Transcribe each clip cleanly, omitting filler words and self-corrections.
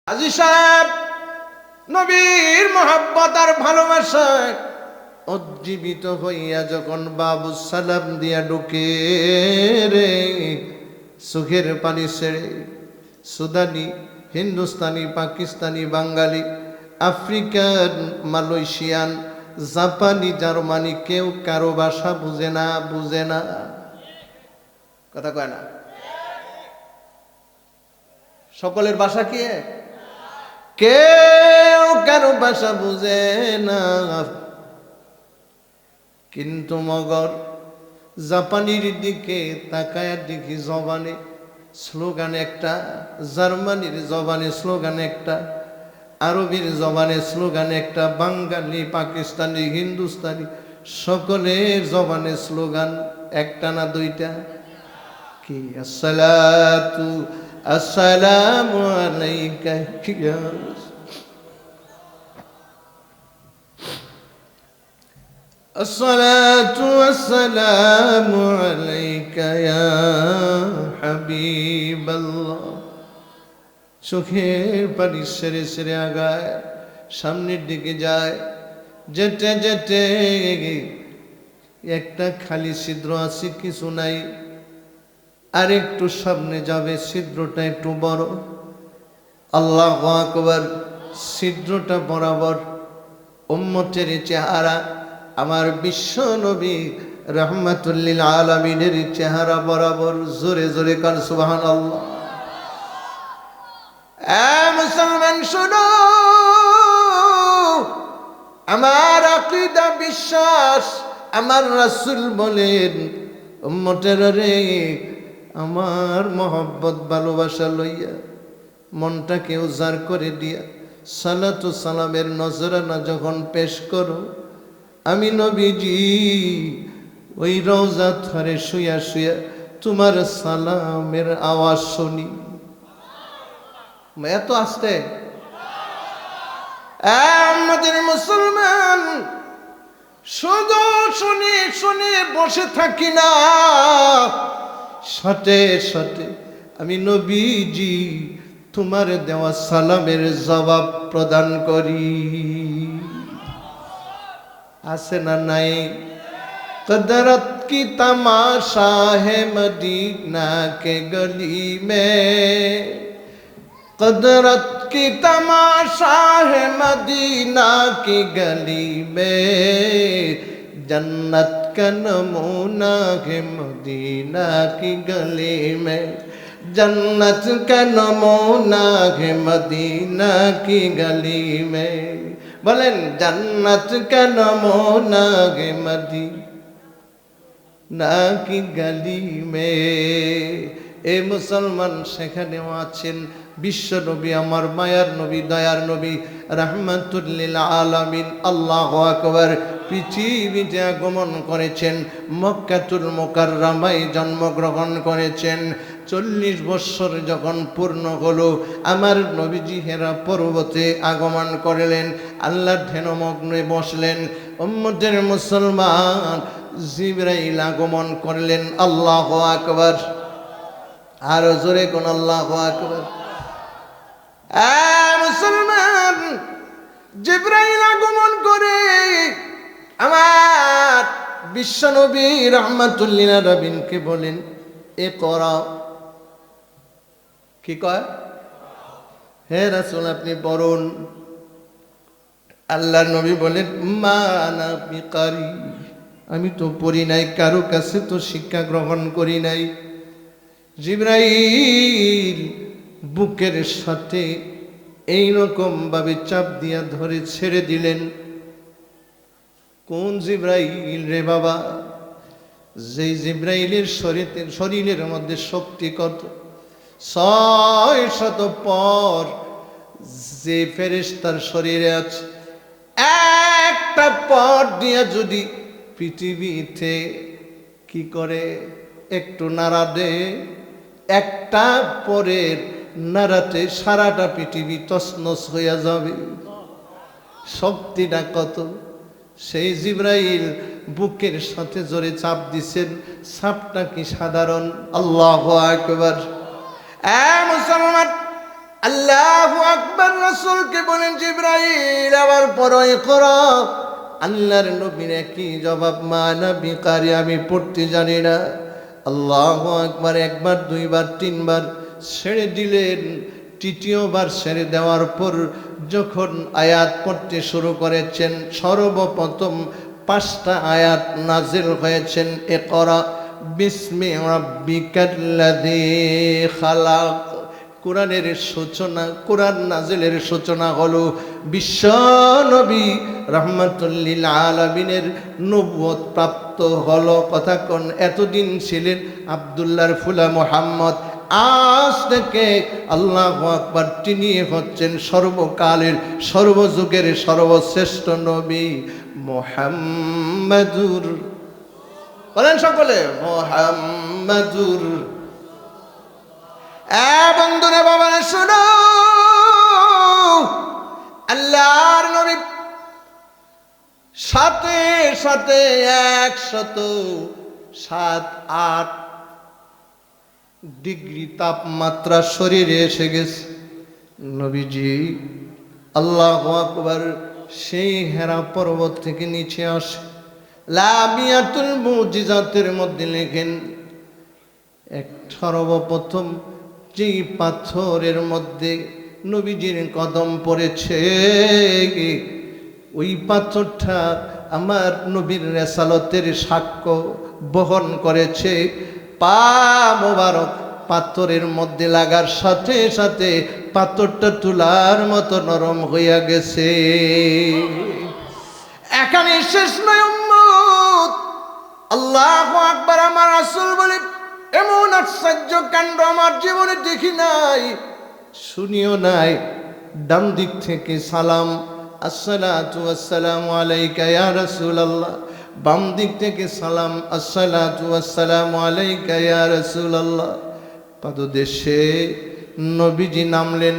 আজি সাহেব নবীর মোহাব্বত আর ভালোবাসায় উজ্জীবিত হইয়া যখন বাবু সালাম দিয়া ঢুকে রে, সুখের পানি ছেড়ে সুদানি, হিন্দুস্তানি, পাকিস্তানি, বাঙালি, আফ্রিকান, মালয়েশিয়ান, জাপানি, জার্মানি, কেউ কারো ভাষা বুঝে না, বুঝে না, কথা কয় না। সকলের ভাষা কি এক? কেউ কারো ভাষা বুঝে না। কিন্তু মগর জাপানির দিকে তাকায় দেখি জবানে স্লোগান একটা, জার্মানির জবানে স্লোগান একটা, আরবির জবানে স্লোগান একটা, বাঙালি, পাকিস্তানি, হিন্দুস্তানি সকলের জবানে স্লোগান একটা না দুইটা? কি? আসসালাতু আসসালামু আলাইকা ইয়া الصلاة والسلام عليك يا حبيب الله। চোখের পানি সেরে সেরে আগায়, সামনের দিকে যায়, যেতে যেতে একটা খালি ছিদ্র আছে, কিছু নাই, আর একটু সামনে যাবে, ছিদ্রটা একটু বড়। আল্লাহু আকবার। ছিদ্রটা বরাবর উম্মতের চেহারা, আমার বিশ্ব নবী রাহমাতুল লিল আলামিনের চেহারা বরাবর। জোরে জোরে কান সুবহানাল্লাহ। মুসলমান শুনো, আমার আকীদা, বিশ্বাস, আমার রাসূল বলেন, উম্মতের রে, আমার মহব্বত ভালোবাসা লইয়া মনটাকে উজাড় করে দিয়া সালাতু সালামের নজরানা যখন পেশ করো, আমি নবীজি ওই রওজা ধারে শুয়া শুয়া তোমার সালামের আওয়াজ শুনি। এত আসতে আমাদের মুসলমান শুধু শুনে শুনে বসে থাকি না, সাথে সাথে আমি নবীজি তোমার দেওয়া সালামের জবাব প্রদান করি। আছে না নাই? কদরত কি তমাশা है मदीना के गली में, कदरत की तमाशा है मदीना की गली में, जन्नत का नमूना है मदीना की गली में, जन्नत का नमूना है मदीना की गली में। বলেন জান্নাত কা নমুনা গে মদিনা কি গলি মে। এ মুসলমান, সেখানেও আছেন বিশ্ব নবী, আমার মায়ার নবী, দয়ার নবী রাহমাতুল লিল আলামিন। আল্লাহু আকবার। পৃথিবীতে আগমন করেছেন, মক্কাতুল মুকাররমায় জন্মগ্রহণ করেছেন। 40 বৎসর যখন পূর্ণ হলো, আমার নবীজি হেরা পর্বতে আগমন করলেন, আল্লাহর ধ্যানমগ্নে বসলেন। উম্মতের মুসলমান, জিবরাইল আগমন করলেন। আল্লাহু আকবার। আর জোরে কোন আল্লাহু আকবার। মুসলমান, জিবরাইল আগমন করে আমার বিশ্বনবী রাহমাতুল লিল আলামিনকে বলেন, এ করা। কি কয়? হে রাসূল, আপনি পড়ুন। আল্লাহর নবী বলেন, মা আনা বিকারি, আমি তো পড়ি নাই, কারো কাছে তো শিক্ষা গ্রহণ করি নাই। জিবরাইল বুকের সাথে এইরকম ভাবে চাপ দিয়া ধরে ছেড়ে দিলেন। কোন জিবরাইল রে বাবা? যেই জিবরাইলের শরীরের মধ্যে শক্তি কত, 600 পর যে ফেরেশতার শরীরে আছে, একটা পর দিয়া যদি পৃথিবীতে কি করে একটু নাড়া দে, একটা পরের নাড়াতে সারাটা পৃথিবী তছনছ হইয়া যাবে। শক্তিটা কত! সেই জিবরাইল বুকের সাথে জোরে চাপ দিছেন, চাপটা কি সাধারণ? আল্লাহু আকবার। মুসলমান, আল্লাহু আকবার। রাসূলকে বলেন জিবরাইল আবার পড়ো ইকরা। আল্লাহর নবীর কি জবাব, মা নবী কারি, আমি পড়তে জানি না। আল্লাহু আকবার। একবার দুইবার তিনবার ছেড়ে দিলেন। তৃতীয়বার ছেড়ে দেওয়ার পর যখন আয়াত পড়তে শুরু করেছেন, সর্বপ্রথম 5টা আয়াত নাজিল হয়েছেন। ইকরা বিসমি রাব্বিকাল্লাযী খালাক। কোরআনের সূচনা, কোরআন নাজিলের সূচনা হলো বিশ্ব নবী রাহমাতুল লিল আলামিনের নবুয়ত প্রাপ্ত হলো। কথা কোন, এতদিন ছিলেন আব্দুল্লাহর ফুলা মুহাম্মদ, আজ থেকে আল্লাহু আকবার, তিনি হচ্ছেন সর্বকালের সর্বযুগের সর্বশ্রেষ্ঠ নবী মুহাম্মাদুর, বলেন সকলে মুহাম্মাদুর। বন্ধুরা বাবারা শুনো, আল্লাহর নবী সাথে সাথে 107-8 ডিগ্রি তাপমাত্রা শরীরে এসে গেছে। নবীজি আল্লাহু আকবার সেই হেরা পর্বত থেকে নিচে আসে। লামিয়াতুল মুজিজাতের মধ্যে লেখেন, এক সর্বপ্রথম যেই পাথরের মধ্যে নবীজির কদম পড়েছে, ওই পাথরটা আমার নবীর রেসালতের সাক্ষ্য বহন করেছে। পা মোবারক পাথরের মধ্যে লাগার সাথে সাথে পাথরটা তুলার মতো নরম হইয়া গেছে। এখানে শেষ নয় উম্মত, আল্লাহু আকবার। আমার রাসূল বলে, এমন আশ্চর্য কাণ্ড আমার জীবনে দেখি নাই, শুনিও নাই। ডান দিক থেকে সালাম, আসসালাতু ওয়াসসালামু আলাইকা ইয়া রাসূলুল্লাহ। বাম দিক থেকে সালাম, আসসালাতু ওয়াসসালামু আলাইকা ইয়া রাসূলুল্লাহ। পাদদেশে নবীজি নামলেন,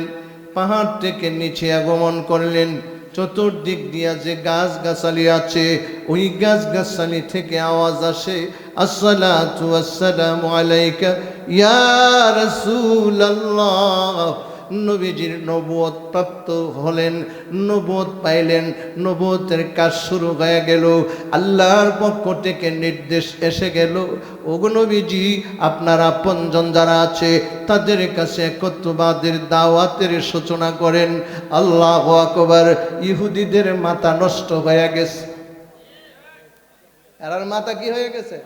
পাহাড় থেকে নিচে আগমন করলেন। চতুর্দিক দিয়া যে গাছ গাছালি আছে, ওই গাছ গাছালি থেকে আওয়াজ আসে, আসসালাতু ওয়াসসালামু আলাইকা ইয়া রাসূলুল্লাহ। নবীজির নবুয়ত প্রাপ্ত হলেন, নবুয়ত পাইলেন, নবুয়তের কাজ শুরু হয়ে গেল। আল্লাহর পক্ষ থেকে নির্দেশ এসে গেল, ওগো নবীজি, আপনার আপনজন যারা আছে তাদের কাছে একত্ববাদের দাওয়াতের সূচনা করেন। আল্লাহু আকবার। ইহুদিদের মাথা নষ্ট হয়ে গেছে। এরার মাথা কি হয়ে গেছে?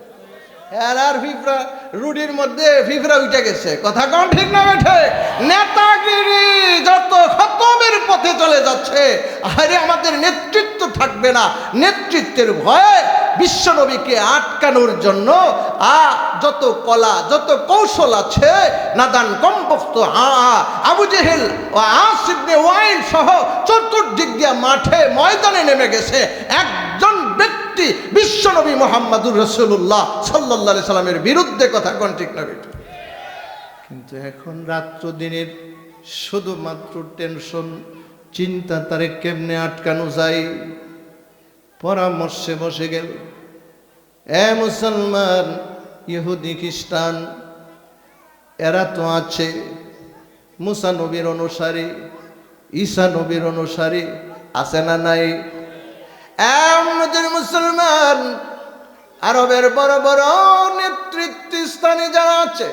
এরার ফিফরা, রুটির মধ্যে ফিফরা উঠে গেছে। কথা কোন ঠিক না বেঠে? নেতাগিরি যত খতমের পথে চলে যাচ্ছে। আরে আমাদের নেতৃত্ব থাকবে না। নেতৃত্বের ভয়ে বিশ্বনবীকে আটকানোর জন্য যত কলা, যত কৌশল আছে, নাদান কমবক্ত আবু জেহেল ও আস ইবনে ওয়াইল সহ চতুর্দিক দিয়ে মাঠে ময়দানে নেমে গেছে। একজন ব্যক্তি বিশ্বনবী মুহাম্মদুর রাসূলুল্লাহ সাল্লাল্লাহু আলাইহি সাল্লামের বিরুদ্ধে কথা কোন ঠিক না বেঠে? কিন্তু এখন রাত্র দিনের শুধুমাত্র টেনশন, চিন্তা, তারে কেমনে আটকানো যায়। পরামর্শে বসে গেল, এ মুসলমান, ইহুদি খ্রিস্টান এরা তো আছে মুসা নবীর অনুসারী, ঈসা নবীর অনুসারী, আছে না নাই? আমাদের মুসলমান আরবের বড় বড় নেতৃত্ব স্থানে যারা আছে,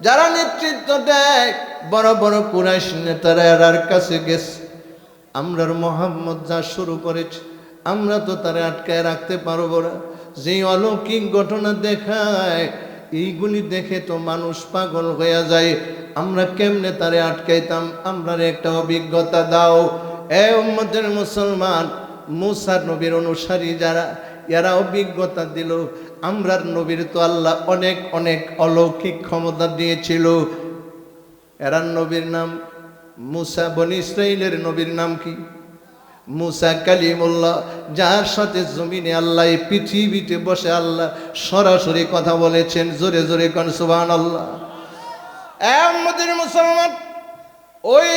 যারা নেতৃত্ব দেয়, বড় বড় কুরাইশ নেতারা এরার কাছে গেছে। আমরার মোহাম্মদ যা শুরু করেছে, আমরা তো তারা আটকায় রাখতে পারবো না। যে অলৌকিক ঘটনা দেখায়, এইগুলি দেখে তো মানুষ পাগল হয়ে যায়। আমরা কেমনে তারে আটকাইতাম? আমরা একটা অভিজ্ঞতা দাও। এ উম্মতের মুসলমান, মুসা নবীর অনুসারী যারা, এরা অভিজ্ঞতা দিল। আমরার নবীর তো আল্লাহ অনেক অনেক অলৌকিক ক্ষমতা দিয়েছিল। এরার নবীর নাম মুসা। বনি ইসরাইলের নবীর নাম কি? মুসা কালিমুল্লাহ, যার সাথে জমিনে আল্লাহ, পৃথিবীতে বসে আল্লাহ সরাসরি কথা বলেছেন। জোরে জোরে কোন সুবহানাল্লাহ। আমাদের মুসলমান, ওই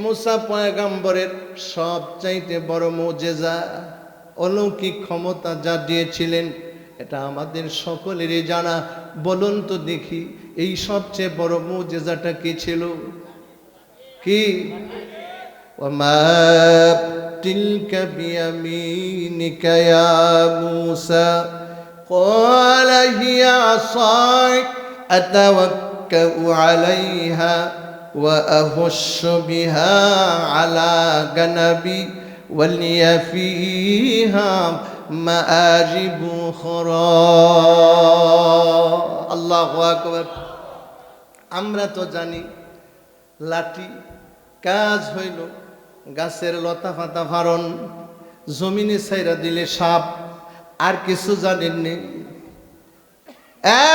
মুসা পয়গম্বরের সবচাইতে বড় মুজিজা, অলৌকিক ক্ষমতা যা দিয়েছিলেন, এটা আমাদের সকলেরই জানা। বলুন তো দেখি, এই সবচেয়ে বড় মুজিজাটা কি ছিল? কি কি ওয়ামা তিলকা বিয়ামিনিকা ইয়া মূসা قال هي عصاي أتوكأ عليها وأهش بها على جنبي ولي فيها مآرب أخرى الله أكبر আমরা তো জানি লাঠি কাজ হইল গাছের লতা পাতা ফারণ, জমিনে ছাইরা দিলে সাপ, আর কিছু জানেননি।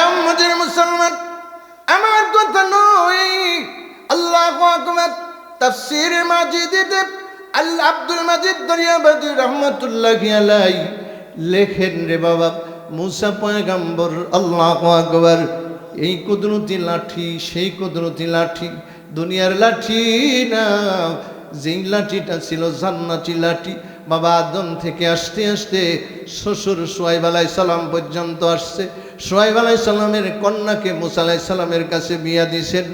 আমাদের মুসলমান, আমার কথা নয়, আল্লাহু আকবার। তাফসীরে মাজিদে আল্লাহ আব্দুল মাজিদ দরিয়াবাদী রহমাতুল্লাহি আলাইহি লেখেন, রে বাবা মুসা পয়গম্বর, আল্লাহু আকবার, এই কুদরতি লাঠি সেই কুদরতি লাঠি, দুনিয়ার লাঠি না, যেই লাঠিটা ছিল জান্নাতি লাঠি। বাবা আদম থেকে আসতে আসতে শ্বশুর শুআয়ব আলাইহিস সালাম পর্যন্ত আসছে। শুআয়ব আলাইহিস সালামের কন্যাকে মুসা আলাইহিস সালামের কাছে বিয়া দিয়েছেন,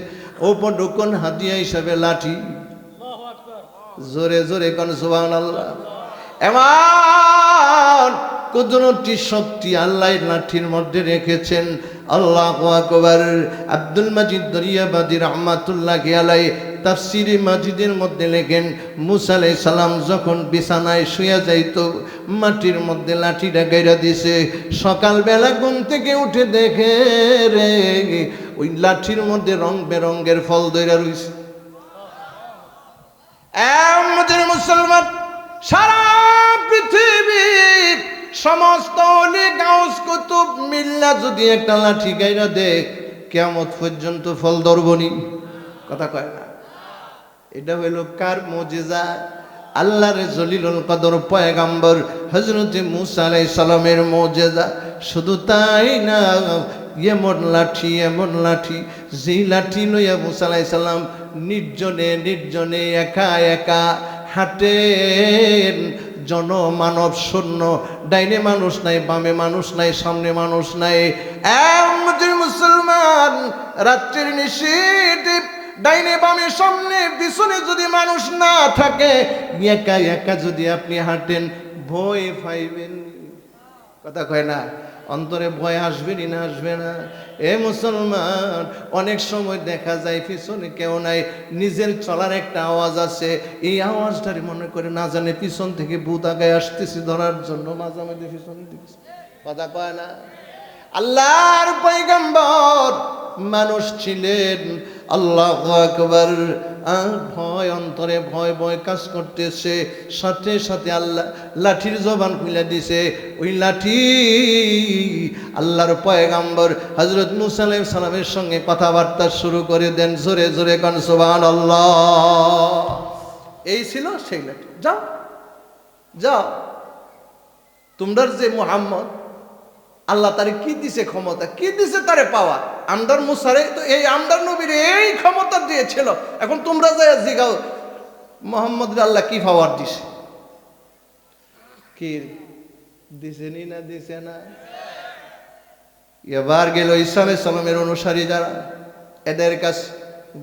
উপঢৌকন হাদিয়া হিসাবে লাঠি। জোরে জোরে কোন সুবহানাল্লাহ। এমন কুদরতি শক্তি আল্লাহ লাঠির মধ্যে রেখেছেন, আল্লাহু আকবার। আব্দুল মাজিদ দরিয়াবাদী রাহমাতুল্লাহি আলাইহি তাফসীরে মাজিদের মধ্যে লেখেন, মুসা আলাইহিস সালাম যখন বিছানায় শুয়ে যাইত, মাটির মধ্যে লাঠিটা গাইরা দিছে। সকালবেলা ঘুম থেকে উঠে দেখে রে, ওই লাঠির মধ্যে রং বেরঙ্গের ফল ধইরা রইছে। আমাদের মুসলমান, সারা পৃথিবীর সমস্ত ওলি গাউস কুতুব মিল্লা যদি একটা লাঠি গাইরা দে, কিয়ামত পর্যন্ত ফল ধরবনি। কথা কয় না? এটা হইল কার মুজিজা? আল্লাহর জলিলুল কদর পয়গম্বর হযরত মুসা আলাইহিস সালামের মুজিজা। শুধু তাই না, এমন লাঠি যে লাঠি লইয়া মুসা আলাইহিস সালাম নির্জনে নির্জনে একা একা হাঁটেন। জনমানব শূন্য, ডাইনে মানুষ নাই, বামে মানুষ নাই, সামনে মানুষ নাই। আমাদের মুসলমান, রাত্রির নিশীথে ডাইনে বামে সামনে পিছনে যদি মানুষ না থাকে, একা একা যদি আপনি হাঁটেন, ভয় পাইবেন। কথা কয় না? অন্তরে ভয় আসবেনি না? আসবে না? এ মুসলমান, অনেক সময় দেখা যায় পিছনে কেউ নাই, নিজের চলার একটা আওয়াজ আছে, এই আওয়াজটারে মনে করে না জানে পিছন থেকে ভূত আগায় আসতেছি ধরার জন্য, মাঝে মাঝে পিছন দিচ্ছে। কথা কয় না? আল্লাহর পয়গম্বর মানুষ ছিলেন, আল্লাহু আকবার। ভয় অন্তরে ভয় ভয় কাজ করতেছে, সাথে সাথে আল্লাহ লাঠির জবান খুলে দিছে। ওই লাঠি আল্লাহর পয়গম্বর হযরত মুসা আলাইহিস সালামের সঙ্গে কথাবার্তা শুরু করে দেন। জোরে জোরে কোন সুবহানাল্লাহ। এই ছিল সেই লাঠি। যাও যাও, তোমরা যে মুহাম্মদ, আল্লাহ তারে কি দিছে ক্ষমতা, কি দিছে তারে পাওয়া? আমদার মুসারে তো এই আমদার নবীর এই ক্ষমতা দিয়েছিল। এখন তোমরা যাই জিগাও মোহাম্মদ আল্লাহ কি পাওয়ার দিছে? কি দিছেনি না দিছে না? এবার গেল ঈসা আলাইহিস সালামের অনুসারী যারা, এদের কাছে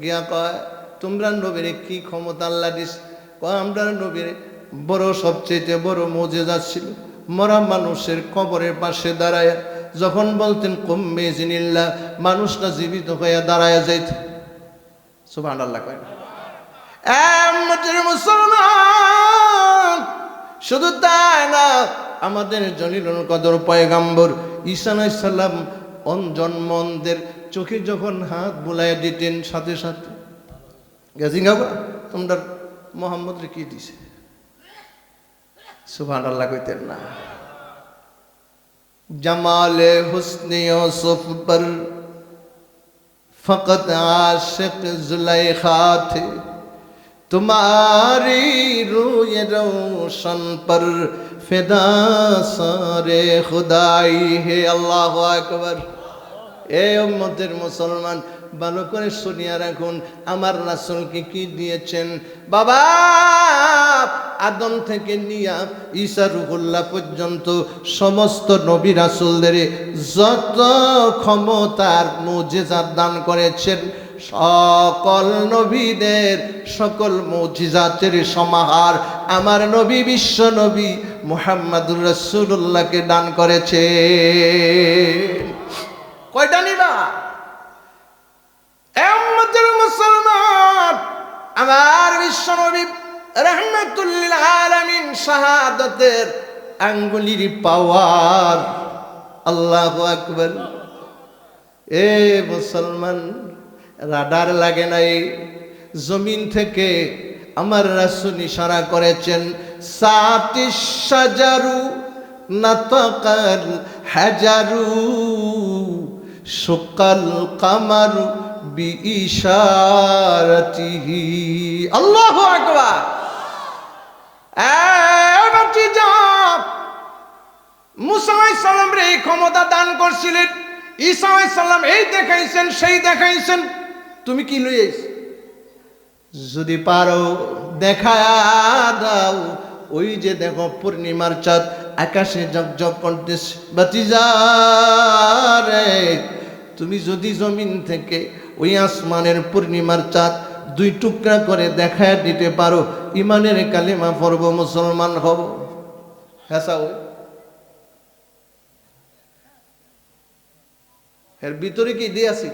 গিয়া কয়, তোমরা নবীর কি ক্ষমতা আল্লাহ দিছে? কয়, আমরা নবীর বড় সবচেয়ে বড় মুজিজা ছিল, মরা মানুষের কবরের পাশে দাঁড়ায় যখন বলতেন কুম বিইজনিল্লাহ, মানুষটা জীবিত হয়ে দাঁড়ায় যাইত। সুবহানাল্লাহ কয় না? আমাদের মুসলমান, শুধু তাই না, আমাদের জলিলুল কদর পয়গম্বর ঈসা আলাইহিস সালাম অঞ্জনমনদের চোখে যখন হাত বুলাইয়া দিতেন, সাথে সাথে গাজিঙ্গাবা তোমরা মোহাম্মদ রে কি দিছে? সুবহানাল্লাহ কইতেন না? जमाले हुस्न यूसुफ पर फकत आशिक जुलेखा थे, तुम्हारी रूय रोशन पर फिदा सारे खुदाई है। अल्लाह अकबर। ए उम्मतेर मुसलमान, ভালো করে শুনিয়া রাখুন, আমার রাসূলকে কি দিয়েছেন? বাবা আদম থেকে নিয়া ঈসা রুহুল্লাহ পর্যন্ত সমস্ত নবী রাসূলদের যত ক্ষমতার মুজিজা দান করেছেন, সকল নবীদের সকল মুজিজাতের সমাহার আমার নবী বিশ্ব নবী মুহাম্মদুর রাসূলুল্লাহকে দান করেছে। কয়টা নিবা উম্মতের মুসলমান? আমার বিশ্ব নবী রাহমাতুল লিল আলামিন শাহাদাতের আঙ্গুলির পাওয়ার। আল্লাহু আকবার। এ মুসলমান, রাডার লাগে নাই, জমিন থেকে আমার রাসূল ইশারা করেছেন, সাতিশ শাজারু নাতাকাল হাজারু সুকাল কামারু বিইশারাতিহি। আল্লাহু আকবার। মুসা আলাইহিস সালাম রে এই ক্ষমতা দান করছিলেন, ঈসা আলাইহিস সালাম এই দেখাইছেন সেই দেখাইছেন, তুমি কি লই আইছ? যদি পারো দেখায়া দাও। ওই যে দেখো পূর্ণিমার চাঁদ আকাশে ঝকঝক করতেছে। বাতিজা রে, তুমি যদি জমিন থেকে ওই আসমানের পূর্ণিমার চাঁদ দুই টুকরা করে দেখায় দিতে পারো, ইমানের কালিমা পড়ব, মুসলমান হব। হ্যাঁ, এর ভিতরে কি দিয়েছি?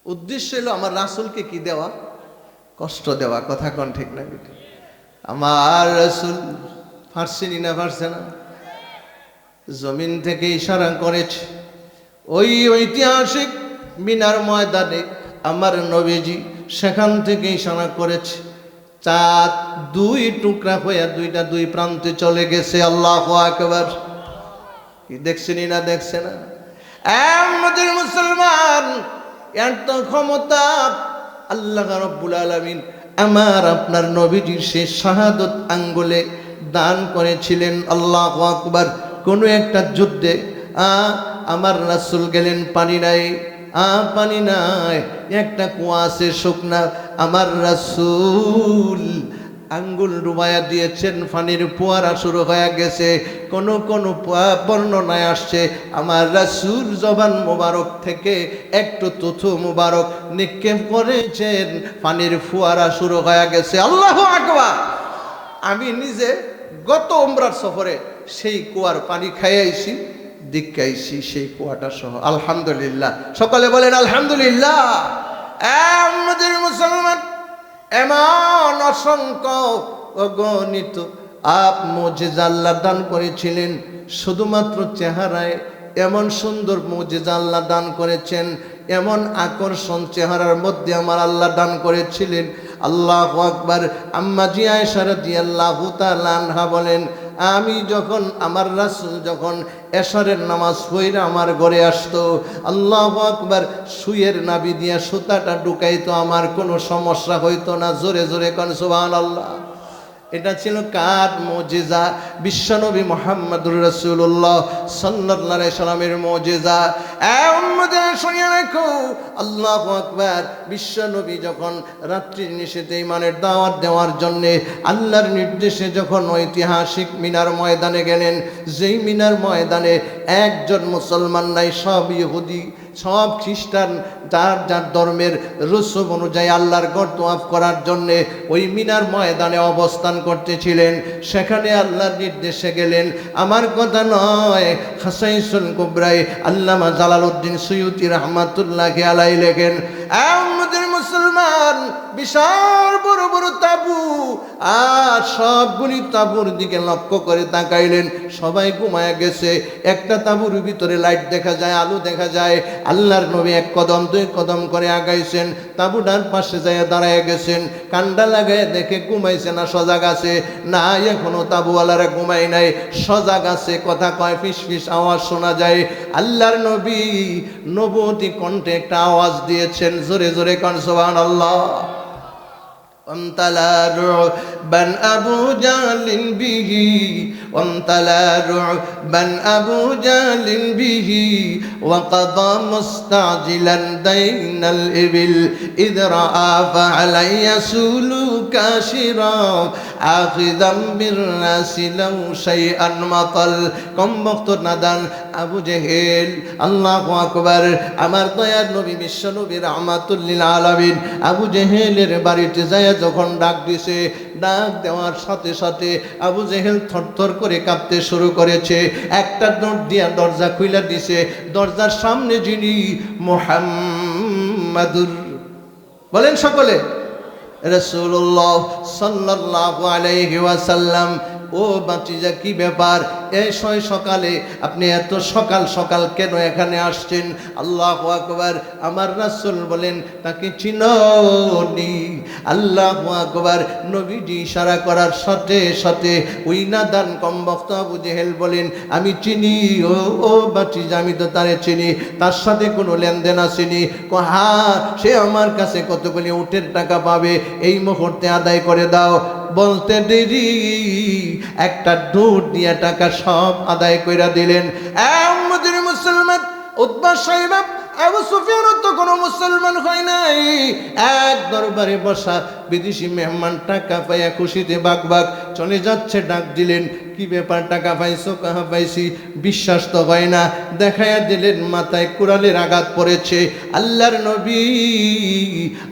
উদ্দেশ্য হলো আমার রাসূলকে কি দেওয়া? কষ্ট দেওয়া। কথা কোন ঠিক না? আমার রাসূল ফারসিনি না পারছে না? জমিন থেকে ইশারা করেছে। ওই ঐতিহাসিক মিনার ময়দানে আমার নবীজি সেখান থেকে ইশারা করেছে, চাঁদ দুই টুকরা হয়ে দুই প্রান্তে চলে গেছে। আল্লাহু আকবার। কি দেখছেনি না? দেখছে না? আমাদের মুসলমান, এত ক্ষমতা আল্লাহ রাব্বুল আলামিন আমার আপনার নবীজির সে শাহাদত আঙ্গুলে দান করেছিলেন। আল্লাহু আকবার। কোনো একটা যুদ্ধে আমার রাসূল গেলেন, পানি নাই, পানি নাই, একটা কুয়া আছে শুকনা, আমার রাসূল আঙ্গুল ডুবাইয়া দিয়েছেন, পানির ফোয়ারা শুরু হয়ে গেছে। কোন বর্ণনায় আসছে আমার রাসূল জবান মোবারক থেকে একটু তুথু মোবারক নিক্ষেপ করেছেন, পানির ফোয়ারা শুরু হয়ে গেছে। আল্লাহু আকবার। আমি নিজে গত উমরার সফরে সেই কুয়ার পানি খাইয়াইছি, দিকাইছি সেই কুয়াটা সহ। আলহামদুলিল্লাহ। সকলে বলেন আলহামদুলিল্লাহ। আমাদের মুসলমান, এমন অসংখ্য অগণিত মুজিজা আল্লাহ দান করেছিলেন। শুধুমাত্র চেহারায় এমন সুন্দর মুজিজা আল্লাহ দান করেছেন, এমন আকর্ষণ চেহারার মধ্যে আমার আল্লাহ দান করেছিলেন। আল্লাহু আকবার। আম্মা জি আয়েশা রাদিয়াল্লাহু তাআলা আনহা বলেন, আমি যখন আমার রাসূল যখন এশারের নামাজ পড়ে আমার ঘরে আসতো, আল্লাহু আকবার, সুইয়ের নাভি দিয়া সুতাটা ঢুকাইতো, আমার কোনো সমস্যা হইতো না। জোরে জোরে কোন সুবহানাল্লাহ। এটা ছিল কার মুজিজা? বিশ্বনবী মুহাম্মদুর রাসূলুল্লাহ সাল্লাল্লাহু আলাইহি সাল্লামের মুজিজা। উম্মতেরা শুনিয়া রাখো, আল্লাহু আকবার। বিশ্বনবী যখন রাত্রির নিশীথে ঈমানের দাওয়াত দেওয়ার জন্য আল্লাহর নির্দেশে যখন ঐতিহাসিক মিনার ময়দানে গেলেন, যেই মিনার ময়দানে একজন মুসলমান নাই, সব ইহুদি, সব খ্রিস্টান, যার যার ধর্মের রসুম অনুযায়ী আল্লাহর ঘর তওয়াফ করার জন্যে ওই মিনার ময়দানে অবস্থান করতেছিলেন। সেখানে আল্লাহর নির্দেশে গেলেন। আমার কথা নয়, খাসাইসুল কুবরায় আল্লামা জালালউদ্দিন সুয়ুতি রাহমাতুল্লাহি আলাইহি লেখেন, আমাদের মুসলমান বিশাল বড় বড় তাবু, আর সবগুলি তাবুর দিকে লক্ষ্য করে তাকাইলেন। সবাই ঘুমায়া গেছে। একটা তাবুর ভিতরে লাইট দেখা যায়, আলো দেখা যায়। আল্লাহর নবী এক কদম দুই কদম করে আগাইছেন, তাবুটার পাশে যায় দাঁড়ায় গেছেন। কান্ডা লাগায় দেখে ঘুমাইছে না সজাগ আছে? না, এখনো তাবুওয়ালারা ঘুমাই নাই, সজাগ আছে। কথা কয়, ফিস ফিস আওয়াজ শোনা যায়। আল্লাহর নবী নবুয়তি কণ্ঠে একটা আওয়াজ দিয়েছেন, জোরে জোরে কোন সুবহানাল্লাহ। وامتلأ رعبا أبو جهل به وامتلأ رعبا أبو جهل به وقضى مستعجلا دين الإبل إذ رأى فعلي سلوك شرا আখিযাম বিররাসি লাউ শাইআন মাতাল। কম বক্ত নাদান আবু জেহেল, আল্লাহু আকবার। আমার দয়ার নবী বিশ্ব নবী রাহমাতুল লিল আলামিন আবু জেহেলের বাড়িতে যায় যখন ডাক দিছে, ডাক দেওয়ার সাথে সাথে আবু জেহেল থরথর করে কাঁপতে শুরু করেছে। একটা দৌড় দিয়া দরজা খুলে দিছে। দরজার সামনে যিনি, মুহাম্মাদুর, বলেন সকলে, রাসূলুল্লাহ সাল্লাল্লাহু আলাইহি ওয়াসাল্লাম। ও বাতিজা, কি ব্যাপার এই সকালে আপনি এত সকাল সকাল কেন এখানে আসছেন? আল্লাহু আকবার। আমার রাসূল বলেন, তাকে চিনোনি? আল্লাহু আকবার। নবীজি ইশারা করার সাথে সাথে ওই নাদান কমবক্ত আবু জেহেল বলেন, আমি চিনি। ও বাতিজা, আমি তো তারে চিনি, তার সাথে কোনো লেনদেন আসেনি। হ্যাঁ, সে আমার কাছে কতগুলি উটের টাকা পাবে, এই মুহূর্তে আদায় করে দাও। বলতে দেরি, একটা দুধ দিয়ে টাকা সব আদায় কইরা দিলেন। আমাদের মুসলমান উতবা সাহেব আবু সুফিয়ান তো কোনো মুসলমান হয় নাই। এক দরবারে বসা বিদেশি মেহমান টাকা পাইয়া খুশিতে বাগবাগ চলে যাচ্ছে। ডাক দিলেন, কি ব্যাপার, টাকা পাইছো? কাহা পাইছি। বিশ্বাস তো হয় না। দেখাইয়া দিলেন মাথায় কুড়ালের আঘাত পড়েছে। আল্লাহর নবী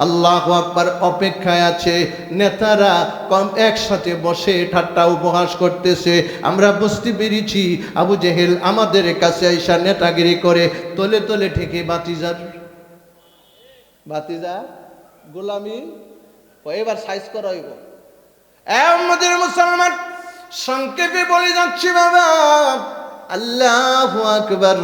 আল্লাহু আকবার অপেক্ষায় আছে। নেতারা কম একসাথে বসে ঠাট্টা উপহাস করতেছে। আমরা বুঝতে পেরেছি আবু জেহেল আমাদের কাছে আইসা নেতাগিরি করে তলে তলে ঠিকই বাতিজা গোলামি এবার সাইজ করা হইব। আমাদের মুসলমান সংক্ষেপে বলে যাচ্ছি বাবা, আল্লাহু আকবার।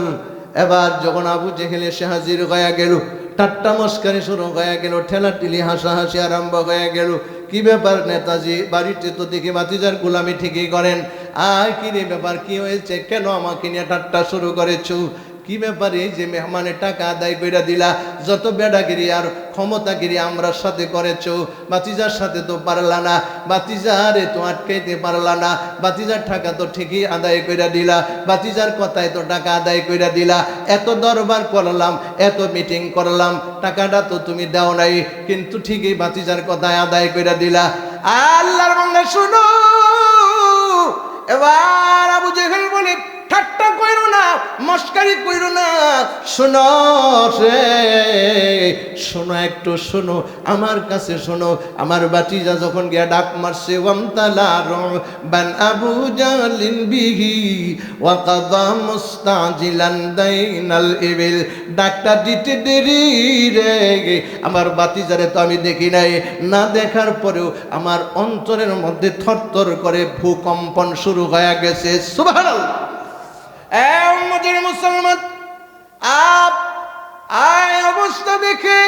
এবার যখন আবু জেহেল এসে হাজির হয়ে গেল, ঠাট্টা মস্কারি শুরু হয়ে গেল, ঠেলাটিলি হাসাহাসি আরম্ভ হয়ে গেল। কি ব্যাপার নেতাজি, বাড়িতে তো দেখি বাতিজার গোলামি ঠিকই করেন, আর কি রে ব্যাপার, কি হয়েছে, কেন আমাকে নিয়ে ঠাট্টা শুরু করেছো? কি ব্যাপারে যে মেহমানের টাকা আদায় করে দিলা, যত বেড়াগিরি আর ক্ষমতাগিরি আমরার সাথে করেছো, বাতিজার সাথে তো পারলা না, বাতিজারে তো আটকাইতে পারলা না, বাতিজার টাকা তো ঠিকই আদায় করে দিলা, বাতিজার কথায় তো টাকা আদায় করে দিলা, এত দরবার করলাম, এত মিটিং করলাম, টাকাটা তো তুমি দাও নাই, কিন্তু ঠিকই বাতিজার কথায় আদায় করে দিলা। আল্লাহর বান্দা শুনো, এবার আবু জেহেল বলে, ঠাট্টা কইরো না, মস্কারি কইরো না, শোনো রে, শোনো, একটু শোনো, আমার কাছে শোনো। আমার বাতিজা যখন গিয়া ডাক মারছে, ওয়ামতালা বান আবু জালিন বিহি ওয়া কাদা মুস্তাজিলান দাইনাল ইবিল, ডাকটা দিতে দেরি রে। আমার বাতিজারে তো আমি দেখি নাই, না দেখার পরেও আমার অন্তরের মধ্যে থরথর করে ভূকম্পন শুরু হয়ে গেছে। সুবহানাল্লাহ। আমাদের মুসলমান আয় অবস্থা দেখে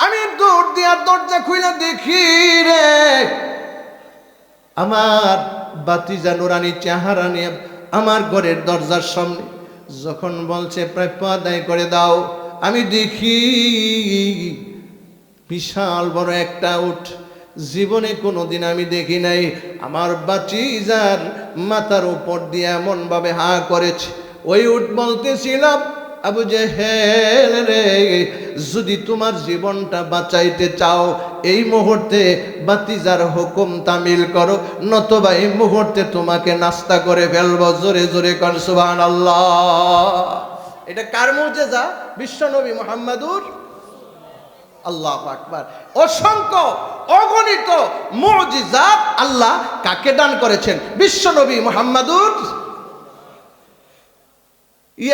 আমি দৌড় দিয়া দরজা খুলে দেখি রে, আমার বাতিজা নুরানি চেহারা নিয়ে আমার ঘরের দরজার সামনে। যখন বলছে প্রাপ্য আদায় করে দাও, আমি দেখি বিশাল বড় একটা উট, জীবনে কোনোদিন আমি দেখি নাই। আমার বাতিজার মাথার উপর দিয়ে এমন ভাবে হা করেছে। ওই উট বলতেছিলাম, আবু জেহেল রে, যদি তোমার জীবনটা বাঁচাইতে চাও, এই মুহূর্তে বাতিজার হুকুম তামিল করো, নতবা এই মুহূর্তে তোমাকে নাস্তা করে ফেলবো। জোরে জোরে কর সুবহানাল্লাহ। এটা কার মুজিজা? বিশ্বনবী মুহাম্মদুর আল্লাহু আকবার। অসংখ্য অগণিত মুজিজাত আল্লাহ কাকে দান করেছেন? বিশ্বনবী মুহাম্মদুর।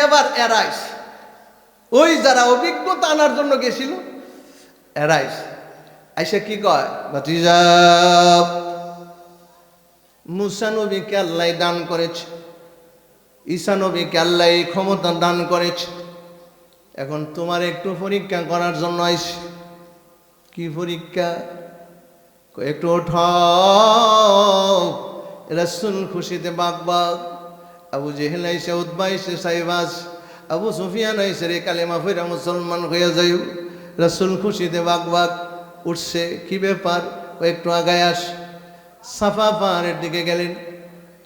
এবার এরাইস, ওই যারা অভিজ্ঞতা আনার জন্য গেছিল, এরাইস আইসা কি কয়, ভাতিজা মুসা নবীকে আল্লাহ দান করেছে, ঈসা নবীকে আল্লাহ এই ক্ষমতা দান করেছে, এখন তোমার একটু পরীক্ষা করার জন্য আইসি। কি পরীক্ষা? একটু ওঠাও। রাসূল খুশিতে বাগবাগ। আবু জেহেল আইসে, উতবা আইসে, সাইবাস, আবু সুফিয়ান আইসে রে কালেমা ফিরা মুসলমান হয়ে যাই। রাসূল খুশিতে বাগবাগ উঠছে। কি ব্যাপার? একটু আগায় আস। সাফা পাহাড়ের দিকে গেলেন।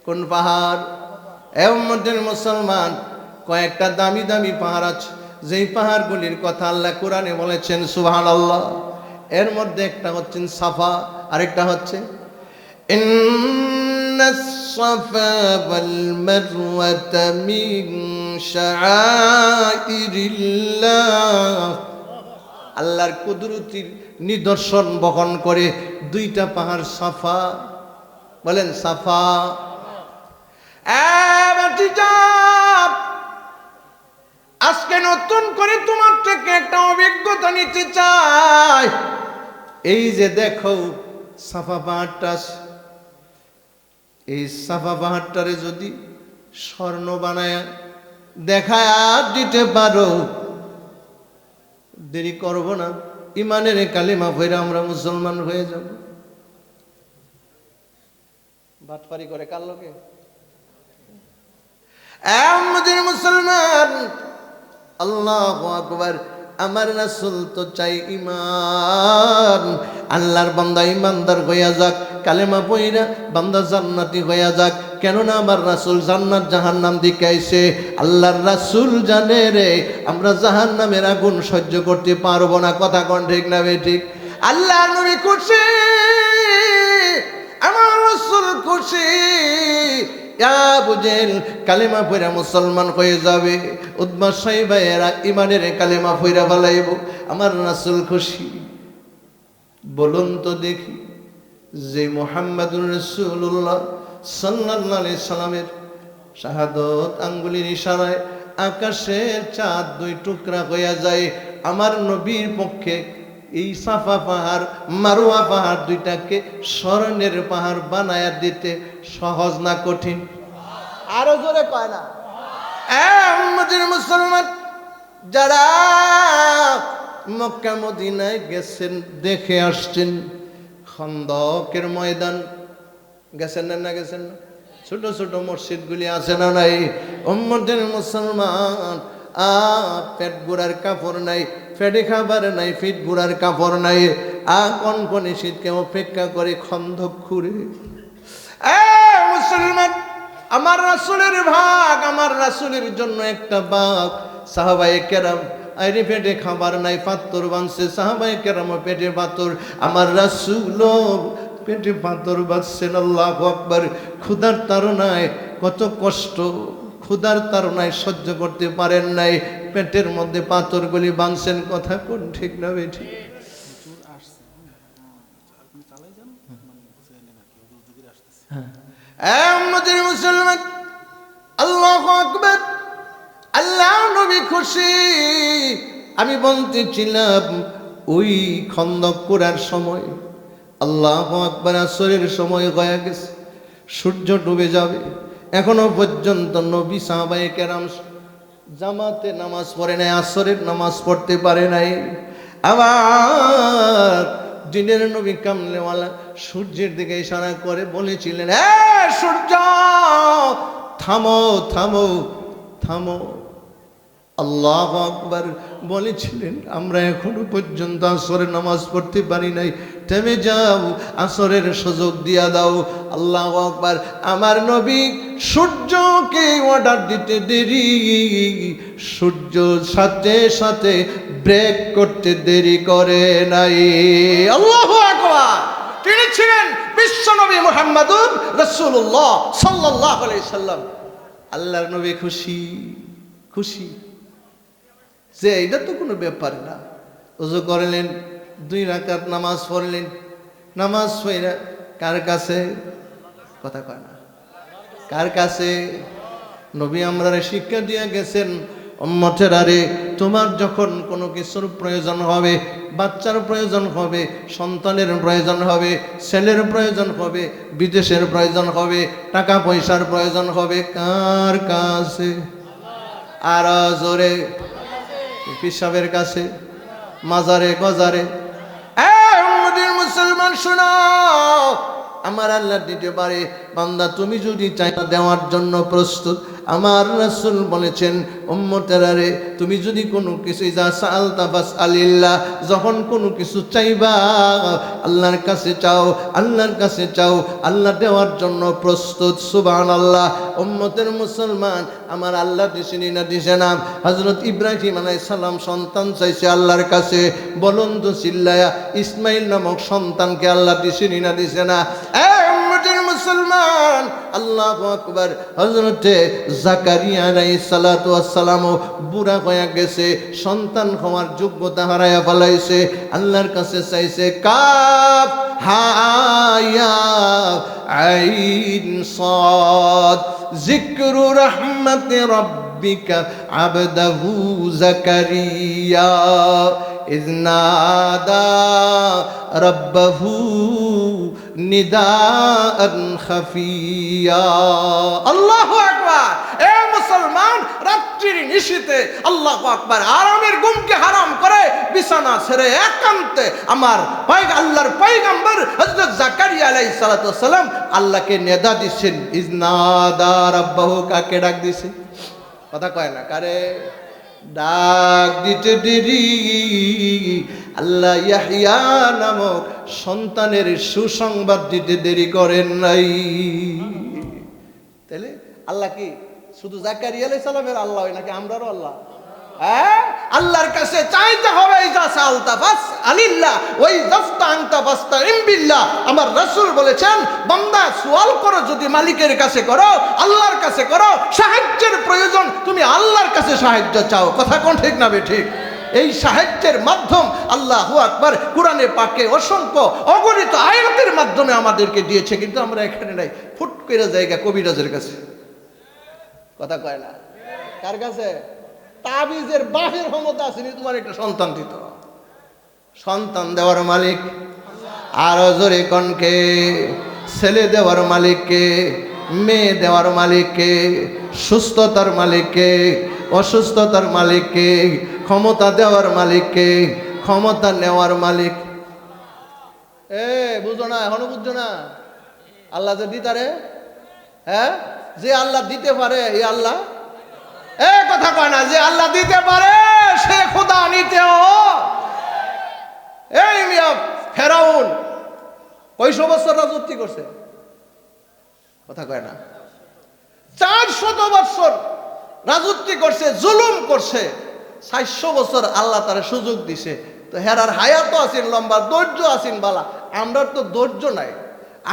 কোন পাহাড়? উম্মতের মুসলমান, কয়েকটা দামি দামি পাহাড় আছে, যেই পাহাড়গুলির কথা আল্লাহ কোরআনে বলেছেন সুবহানাল্লাহ। এর মধ্যে একটা হচ্ছেন সাফা, আরেকটা হচ্ছে ইন্নাস সাফা ওয়াল মারওয়াতা মিন শাআইরিল্লাহ, আল্লাহর কুদরতির নিদর্শন বহন করে দুইটা পাহাড় সাফা, বলেন সাফা। আজকে নতুন করে তোমার থেকে একটা অভিজ্ঞতা নিতে চাই। এই যে দেখো সাফা পাহাড়টা, এই সাফা পাহাড়টারে যদি স্বর্ণ বানায় দেখায় দিতে পারো, দেরি করব না, ইমানের কালিমা পড়ে আমরা মুসলমান হয়ে যাব। বাটপারি করে কার লোকে আমাদের মুসলমান। আল্লাহু আকবার। আমার রাসূল তো চাই ঈমান, আল্লাহর বান্দা ঈমানদার হইয়া যাক, কালেমা পড়া বান্দা জান্নাতি হইয়া যাক। কেননা আমার রাসূল জান্নাত জাহান্নাম দেখাইছে। আল্লাহর রাসূল জানে রে আমরা জাহান্নামের আগুন সহ্য করতে পারবো না। কথা কোন ঠিক না বেঠিক? আল্লাহ নবী খুশি, আমার রাসূল খুশি। আবু জেহেল কালেমা পড়া মুসলমান হয়ে যাবে, উতবা সাইবা এরা ইমানের কালেমা পড়া ফেলাইব। আমার রাসূল খুশি। বলুন তো দেখি, যে মুহাম্মাদুর রাসূলুল্লাহ সাল্লাল্লাহু আলাইহি সাল্লামের শাহাদত আঙ্গুলের ইশারায় আকাশের চাঁদ দুই টুকরা হইয়া যায়, আমার নবীর পক্ষে এই সাফা পাহাড় মারওয়া পাহাড় দুইটাকে স্বর্ণের পাহাড় বানায়া দিতে সহজ না কঠিন? আরো জোরে কয় না? আমাদের মুসলমান যারা মক্কা মদিনায় গেছেন, দেখে আসছেন, খন্দকের ময়দান গেছেন না গেছেন না? ছোট ছোট মসজিদগুলি আছে না নাই? উম্মতের মুসলমান পেট গুড়ার কাপড় নাই, পেটে খাবার নাই, ফিট গুড়ার কাপড় নাই, কনকনে শীতকে অপেক্ষা করে খন্দক খুঁড়ে। মুসলমান, আমার রাসূলের ভাগ, আমার রাসূলের জন্য একটা ভাগ। সাহাবায়ে কেরাম আইরে পেটে খাবার নাই, পাথর বাঁধছে। সাহাবায়ে কেরাম পেটে পাথর, আমার রাসূল পেটে পাথর বাঁধছেন। আল্লাহু আকবার। ক্ষুধার তাড়নায় কত কষ্ট, ক্ষুধার তাড়নায় সহ্য করতে পারেন নাই, পেটের মধ্যে পাথরগুলি বাঁধছেন। কথা কোন ঠিক না বেঠিক? আমাদের মুসলমান আল্লাহু আকবার। আল্লাহ নবী খুশি। আমি বলতেছিলাম ওই খন্দক করার সময় আল্লাহু আকবার আসরের সময় হয়ে গেছে, সূর্য ডুবে যাবে। এখনো পর্যন্ত নবী সাহাবায়ে কেরাম জামাতে নামাজ পড়ে নাই, আসরের নামাজ পড়তে পারে নাই। আবার দিনের নবী কামলেওয়ালা সূর্যের দিকে ইশারা করে বলেছিলেন, সূর্য থামো থামো থামো। আল্লাহু আকবার বলেছিলেন, আমরা এখনো পর্যন্ত আসরের নামাজ পড়তে পারি নাই, থেমে যাও, আসরের সুযোগ দিয়া দাও। আল্লাহু আকবার। আমার নবী সূর্যকে অর্ডার দিতে দেরি, সূর্য সাথে সাথে ব্রেক করতে দেরি করে নাই। আল্লাহু আকবার। তিনি ছিলেন বিশ্বনবী মুহাম্মাদুর রাসূলুল্লাহ সাল্লাল্লাহু আলাইহি সাল্লাম। আল্লাহর নবী খুশি, খুশি যে এটা তো কোনো ব্যাপার না। ওযু করলেন, 2 রাকাত নামাজ পড়লেন, নামাজ পড়া কার কাছে? কথা কয় না, কার কাছে? নবী আমরারে শিক্ষা দিয়ে গেছেন, উম্মতের আরে তোমার যখন কোনো কিছুর প্রয়োজন হবে, বাচ্চার প্রয়োজন হবে, সন্তানের প্রয়োজন হবে, ছেলের প্রয়োজন হবে, বিদেশের প্রয়োজন হবে, টাকা পয়সার প্রয়োজন হবে, কার কাছে? আর জোরে, পিসাবের কাছে, মাজারে গজারে। মুসলমান শোনো, আমার আল্লাহ দিতে পারে। বান্দা তুমি যদি চাই দেওয়ার জন্য প্রস্তুত। আমার রাসূল বলেছেন, উম্মতেরা রে, তুমি যদি কোনো কিছু যা সাআলতা ফাসআলিল্লাহ, যখন কোনো কিছু চাইবা আল্লাহর কাছে চাও, আল্লাহর কাছে চাও, আল্লাহ দেওয়ার জন্য প্রস্তুত। সুবহানাল্লাহ। উম্মতের মুসলমান, আমার আল্লাহ দিছেন না দিছে না? হযরত ইব্রাহিম আলাইহিস সালাম সন্তান চাইছে আল্লাহর কাছে। বলুন তো চিল্লায়া, ইসমাইল নামক সন্তানকে আল্লাহ দিছেন না দিছে না? কোরআন। আল্লাহু আকবার। হযরতে জাকারিয়া আলাইহিস সালাতু ওয়াস সালাম বুড়া হয়ে গেছে, সন্তান হওয়ার যোগ্যতা হারায়া ফেলাইছে, আল্লাহর কাছে চাইছে কাফ হা ইয়া আইন সাদ যিকরু রাহমাতি রাব্বিকা আবদাহু জাকারিয়া ইয নাদা রাব্বাহু নিদাআন খাফিয়া। আল্লাহু আকবার। এ মুসলমান, রাত্রির নিশীথে আল্লাহু আকবার আরামের ঘুমকে হারাম করে বিছানা ছেড়ে একান্তে আমার আল্লাহর পয়গম্বর হযরত জাকারিয়া আলাইহিস সালাতু ওয়াস সালাম আল্লাহকে নেদা দিছেন। ইয নাদা রাব্বাহু, কাকে ডাক দিছে? কথা কয় না, কারে ডাক দিতে দেরি আল্লাহ ইয়াহইয়া নামক সন্তানের সুসংবাদ দিতে দেরি করেন নাই। তাহলে আল্লাহ কি শুধু জাকারিয়া আলাইহিস সালামের আল্লাহ নাকি আমরারও আল্লাহ? হ্যাঁ, আল্লাহর কাছে চাইতে হবে। ইজা সালতা ফাসআলিল্লাহ ওয়া ইযাফতা আনতা ফাসতাইন বিল্লাহ। আমার রাসূল বলেছেন, বান্দা সওয়াল করো যদি মালিকের কাছে করো, আল্লাহর কাছে করো। সাহায্যের প্রয়োজন তুমি আল্লাহর কাছে সাহায্য চাও। কথা কোন ঠিক না বেঠিক? এই সাহায্যের মাধ্যম আল্লাহু আকবার কোরআনে পাকে অসংখ্য অগণিত আয়াতের মাধ্যমে আমাদেরকে দিয়েছে, কিন্তু আমরা এখানে নাই, ফুট করে জায়গা কবিরাজের কাছে। কথা কয় না, কার কাছে? তাবিজের বাহির ক্ষমতা আছে, তোমার একটা সন্তান দিত। সন্তান দেওয়ার মালিক আরো জোরে কনকে, ছেলে দেওয়ার মালিককে, মেয়ে দেওয়ার মালিককে, সুস্থতার মালিককে, অসুস্থতার মালিককে, ক্ষমতা দেওয়ার মালিককে, ক্ষমতা নেওয়ার মালিক। বুঝো না, এখনো বুঝছো না? আল্লাহ যে দিতারে, হ্যাঁ, যে আল্লাহ দিতে পারে এই আল্লাহ, কথা কয় না, যে আল্লাহ দিতে পারে সে খোদা নিতেও। এই মিয়া ফেরাউন কয়শো বছর রাজত্ব করছে? কথা কয় না, 400 বছর রাজত্ব করছে, জুলুম করছে। 400 বছর আল্লাহ তারা সুযোগ দিছে, তো হেরার হায়াতও আছেন লম্বা, ধৈর্য আছেন বালা। আমরার তো ধৈর্য নাই,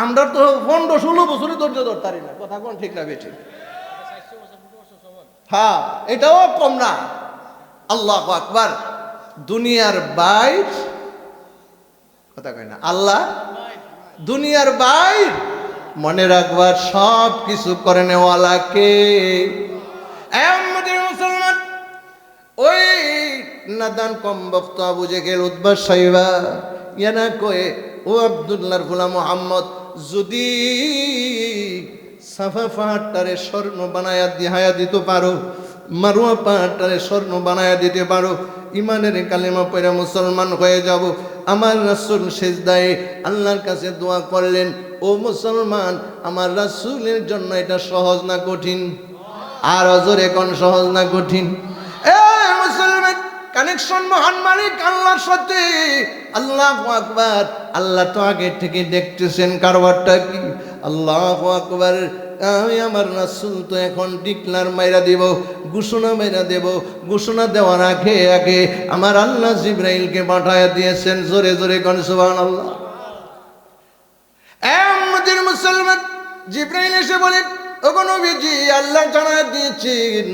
আমরা তো 15-16 বছরই ধৈর্য ধরতারি না। কথা কোন ঠিক না বেঠিক? হ্যাঁ, এটাও কম না। আল্লাহু আকবার। দুনিয়ার বাইর, কথা কয় না, আল্লাহ দুনিয়ার বাইর। মনে রাখবার সব কিছু করে নেওয়ালাকে। মুসলমান, ওই নাদান কম বক্ত আবু জেহেল উতবা সাইবা ইয়ানা কয়ে, ও আব্দুল্লাহর গোলাম মুহাম্মদ, যদি সাফা পাহাড়টারে স্বর্ণ বানায়া দিহায়া দিতে পারো, মারুয়া পাহাড়টারে স্বর্ণ বানায়া দিতে পারো, ইমানের কালেমা পড়ে মুসলমান হয়ে যাব। আমার রাসূল সিজদায়ে আল্লাহর কাছে দোয়া করলেন, ও মুসলমান, আমার রাসূলের জন্য এটা সহজ না কঠিন? আর জোরে কোন সহজ না কঠিন? মুসলমান, কানেকশন মহান মালিক আল্লাহর সাথে। আল্লাহু আকবার। আল্লাহ তো আগে থেকে দেখতেছেন কারবারটা কি। আল্লাহু আকবার। আমি আমার রাসূল তো এখন ডিক্লার মাইরা দেব, ঘোষণা মাইরা দেব। ঘোষণা দেওয়ার আগে আগে আমার আল্লাহ জিবরাইলকে পাঠায়া দিয়েছেন। জোরে জোরে কোন সুবহানাল্লাহ। আমাদের মুসলমান, জিবরাইল এসে বলেন, ওগো নবীজি, আল্লাহ জানায়া দিয়েছেন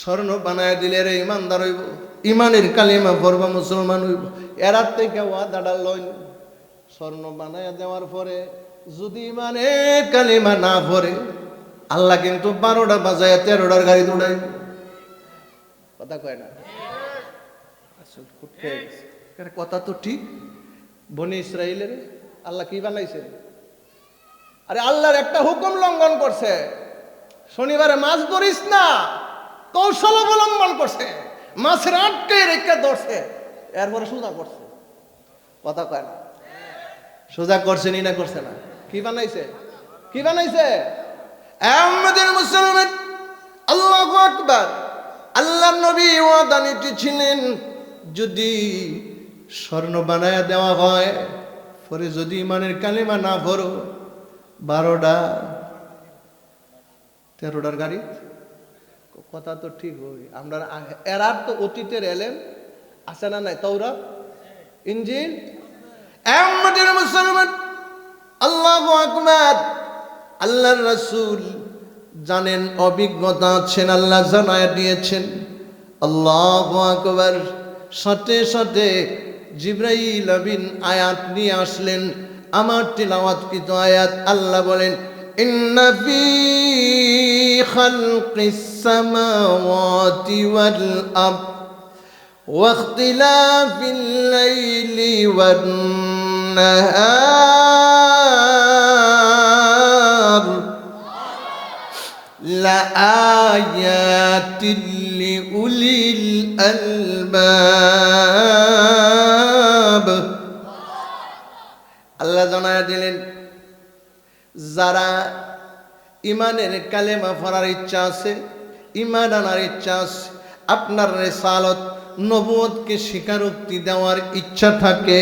স্বর্ণ বানায় দিলে রে ইমানদার হইব, ইমানের কালিমা পড়বা, মুসলমান হইব। এরার থেকে ওয়াদাটা লইন, স্বর্ণ বানায় দেওয়ার পরে যদি ইমানের কালিমা না পড়ে, আল্লাহ কিন্তু 12টা বাজায় 13টার গাড়ি দৌড়াই। কথা কয় না, কথা তো ঠিক। বনি ইসরাইলের আল্লাহ কি বানাইছে? আরে আল্লাহর একটা হুকুম লঙ্ঘন করছে। শনিবারে মাছ ধরিস না, কৌশল অবলম্বন করছে, মাছের আটকে রেখে ধরছে, এরপরে সোজা করছে। কথা কয় না, সোজা করছে নি না করছে না? কি বানাইছে? কি বানাইছে? আমাদের মুসলমান, আল্লাহু আকবার। আল্লাহ নবী ওয়াদা নিতেছিলেন, যদি স্বর্ণ বানায়া দেওয়া হয়, পরে যদি ইমানের কালিমা না পড়ো, 12টা 13টার গাড়ি। কথা তো ঠিক হই। আমরা এরার তো অতীতের এলেম আছে না নাই? তাওরাত, ইনজিল। আমাদের মুসলমান, আল্লাহু আকবার। আল্লাহর রাসূল জানেন, অভিজ্ঞতা আছেন, আল্লাহ জানায় দিয়েছেন। আল্লাহু আকবার। সাথে সাথে জিবরাইল আমিন আয়াত নিয়ে আসলেন, আমার তিলাওয়াতকৃত আয়াত। আল্লাহ বলেন, ইন্না ফি খালকিস সামাওয়াতি ওয়াল আরদ ওয়া ইখতিলাফিল লাইলি ওয়ান নাহার লাআয়াতিল লিউলিল আলবাব। আল্লাহ জানায়া দিলেন, যারা ইমানের কালেমা পড়ার ইচ্ছা আছে, ইমান আনার ইচ্ছা আছে, আপনার রিসালাত নবুয়তকে স্বীকারোক্তি দেওয়ার ইচ্ছা থাকে,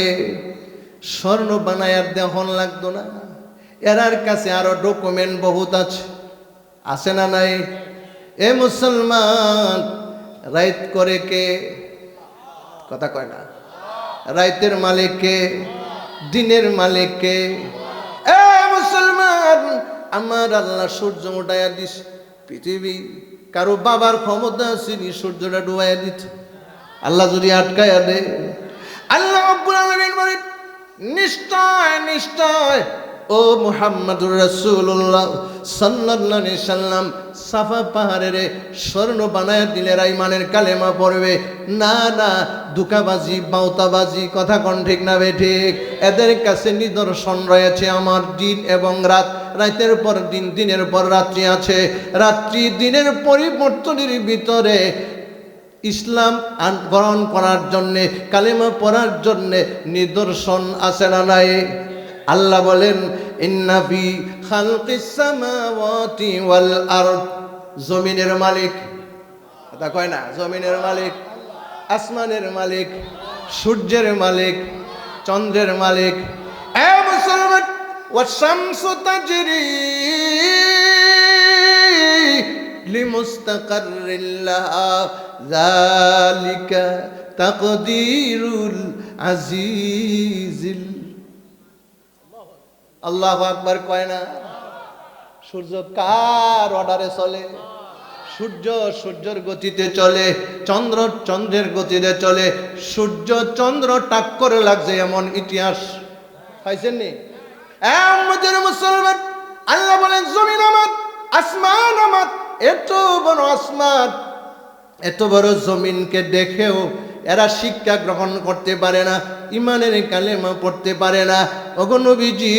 স্বর্ণ বানায়ার দেহন লাগতো না। এরার কাছে আরো ডকুমেন্ট বহুত আছে না নাই? এ মুসলমান, রাইত করে কে? কথা কয় না। রাইতের মালিক কে? দিনের মালিক কে? এ মুসলমান, আমার আল্লাহ সূর্য উঠাইয়া দিস। পৃথিবী কারো বাবার ক্ষমতা আছে সূর্যটা ডুবাইয়া দিত? আল্লাহ যদি আটকাইয়া দে, আল্লাহ রাব্বুল আলামিন বলেন, নিশ্চয় নিশ্চয় ও মুহাম্মদুর রাসূলুল্লাহ সাল্লাল্লাহু আলাইহি সাল্লাম, সাফা পাহাড়ের স্বর্ণ বানায় দিলে ইমানের কালেমা পড়বে না। না, ধোঁকাবাজি, বাউতাবাজি, কথা কোন ঠিক না বে ঠিক? এদের কাছে নিদর্শন রয়েছে আমার দিন এবং রাত, রাতের পর দিন, দিনের পর রাত্রি আছে। রাত্রি দিনের পরিবর্তনের ভিতরে ইসলাম গ্রহণ করার জন্যে, কালেমা পড়ার জন্যে নিদর্শন আছে না নাই? আল্লাহ বলেন, ইন্না ফি খালকিস সামাওয়াতি ওয়াল আরদ। জমিনের মালিক, কথা কয় না? জমিনের মালিক, আসমানের মালিক, সূর্যের মালিক, চন্দ্রের মালিক। এ মুসলমান, ওয়াস শামসু তাজরি লিমুস্তাকাররিল লাহা যালিকা তাকদীরুল আজিজিল। আল্লাহু আকবার কয় না? সূর্য কার অর্ডারে চলে? সূর্য সূর্যের গতিতে চলে, চন্দ্র চন্দ্রের গতিতে চলে। সূর্য চন্দ্র টাক্কর লাগছে এমন ইতিহাস পাইছেন নি? আমাদের মুসলমান, আল্লাহ বলেন, জমিন আমার, আসমান আমার। এত বড় আসমান, এত বড় জমিনকে দেখেও এরা শিক্ষা গ্রহণ করতে পারে না, ইমানের কালেমা পড়তে পারে না। ওগো নবীজি,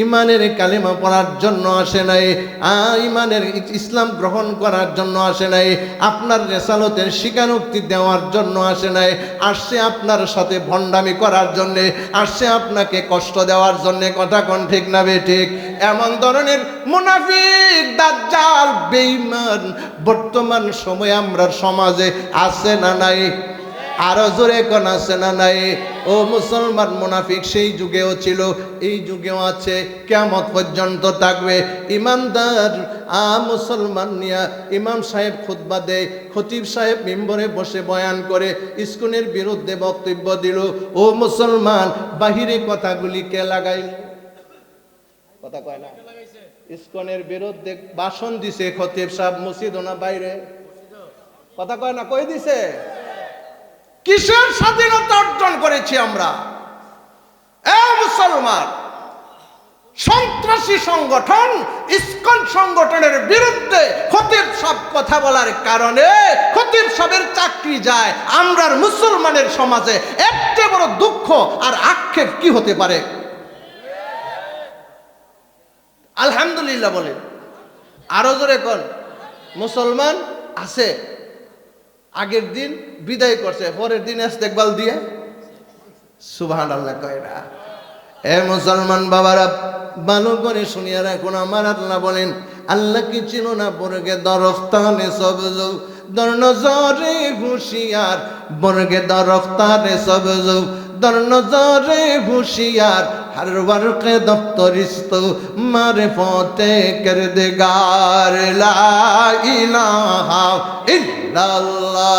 ইমানের কালেমা পড়ার জন্য আসে নাই, ইমানের ইসলাম গ্রহণ করার জন্য আসে নাই, আপনার রিসালাতের স্বীকারোক্তি দেওয়ার জন্য আসে নাই। আসছে আপনার সাথে ভণ্ডামি করার জন্যে, আসছে আপনাকে কষ্ট দেওয়ার জন্যে। কথা কোন ঠিক না বে ঠিক? এমন ধরনের মুনাফিক, দাজ্জাল, বেঈমান বর্তমান সময়ে আমরা সমাজে আছে না নাই? আরো জোরে কোন আছে না নাই? ও মুসলমান, মুনাফিক সেই যুগেও ছিল, এই যুগেও আছে, কিয়ামত পর্যন্ত থাকবে। ইমানদার মুসলমান নিয়া ইমাম সাহেব খুতবা দেয়, খতিব সাহেব মিম্বরে বসে বয়ান করে, ইসকনের বিরুদ্ধে বক্তব্য দিল। ও মুসলমান, বাহিরে কথাগুলি কে লাগাইল? কথা কয় না? ইসকনের বিরুদ্ধে ভাষণ দিছে খতিব সাহেব, মসজিদ না বাইরে? কথা কয় না? কই দিছে? কিসের স্বাধীনতা অর্জন করেছি আমরা? এ মুসলমান, সন্ত্রাসী সংগঠন ইসকন সংগঠনের বিরুদ্ধে খতিব সাহেব কথা বলার কারণে খতিব সাহেবের চাকরি যায়। আমরার মুসলমানের সমাজে এর চেয়ে বড় দুঃখ আর আক্ষেপ কি হতে পারে? আলহামদুলিল্লাহ বলেন। আরো জোরে কোন? মুসলমান আছে, আগের দিন বিদায় করছে, পরের দিন ইস্তেকবাল দিয়ে সুবহানাল্লাহ কয় না। এ মুসলমান বাবারা, ভালো করে শুনিয়া রাখুন, আমার আল্লাহ বলেন, আল্লাহ কি চিনো না? বর্গে দরখতানে সবজ, দর নজরে হুশিয়ার, বর্গে দরখতানে সবজ, দর নজরে হুশিয়ার, हर वर्क दफ्तरिस्त मारिफते किरदगार ला इलाहा इल्लल्लाह।